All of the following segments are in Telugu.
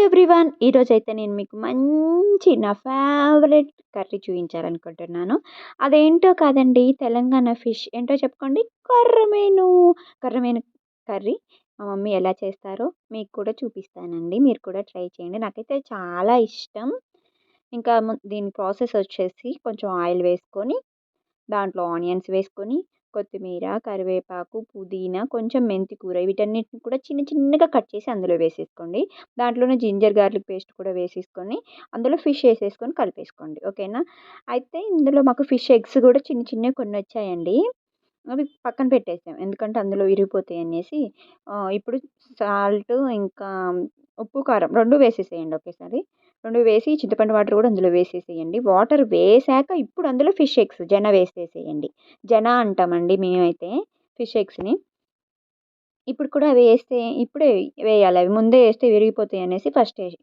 ఎవ్రీవన్. ఈరోజైతే నేను మీకు మంచి నా ఫేవరెట్ కర్రీ చూయించాలనుకుంటున్నాను. అదేంటో కాదండి, తెలంగాణ ఫిష్. ఏంటో చెప్పుకోండి. కొర్రమీను. కొర్రమీను కర్రీ మా మమ్మీ ఎలా చేస్తారో మీకు కూడా చూపిస్తానండి. మీరు కూడా ట్రై చేయండి. నాకైతే చాలా ఇష్టం. ఇంకా దీని ప్రాసెస్ వచ్చేసి కొంచెం ఆయిల్ వేసుకొని, దాంట్లో ఆనియన్స్ వేసుకొని, కొత్తిమీర, కరివేపాకు, పుదీనా, కొంచెం మెంతి కూర వీటన్నిటిని కూడా చిన్న చిన్నగా కట్ చేసి అందులో వేసేసుకోండి. దాంట్లోనే జింజర్ గార్లిక్ పేస్ట్ కూడా వేసేసుకొని, అందులో ఫిష్ ఏసేసుకొని కలిపేసుకోండి. ఓకేనా? అయితే ఇందులో మాకు ఫిష్ ఎగ్స్ కూడా చిన్న చిన్నవి కొన్నొచ్చాయండి. అవి పక్కన పెట్టేసాం. ఎందుకంటే అందులో ఇరిగిపోతాయి అనేసి. ఇప్పుడు సాల్ట్ ఇంకా ఉప్పు, కారం 2 వేసేసేయండి ఒకేసారి. 2 వేసి చింతపండు వాటర్ కూడా అందులో వేసేసేయండి. వాటర్ వేశాక ఇప్పుడు అందులో ఫిష్ ఎగ్స్ వేసేసేయండి. అంటామండి మేమైతే ఫిష్ ఎగ్స్‌ని. ఇప్పుడు కూడా అవి ఏస్తే ఇప్పుడే వేయాలి. అవి ముందే ఏస్తే విరిగిపోతాయి అనేసి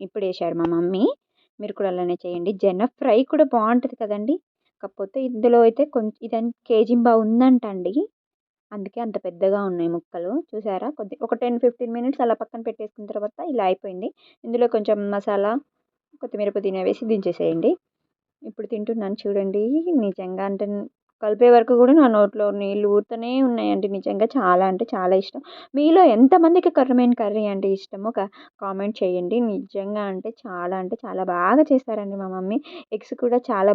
ఇప్పుడేశారు మా మమ్మీ. మీరు కూడా అలానే చేయండి. ఫ్రై కూడా బావుంటది కదండీ! కాకపోతే ఇందులో అయితే ఇదని కేజీంబావు ఉందంటండి. అందుకే అంత పెద్దగా ఉన్నాయి ముక్కలు. చూసారా? ఒక 10, 15 మినిట్స్ అలా పక్కన పెట్టేసుకున్న తర్వాత ఇలా అయిపోయింది. ఇందులో కొంచెం మసాలా, కొత్తిమీర, పుదీనా వేసి దించేసేయండి. ఇప్పుడు తింటున్నాను చూడండి. నిజంగా అంటే కలిపే వరకు కూడా నా నోట్లో నీళ్ళు ఊరుతూనే ఉన్నాయండి. నిజంగా చాలా అంటే చాలా ఇష్టం. మీలో ఎంతమందికి కొర్రమీను కర్రీ అంటే ఇష్టమో కామెంట్ చేయండి. నిజంగా అంటే చాలా బాగా చేస్తారండి మా మమ్మీ. ఎగ్స్ కూడా చాలా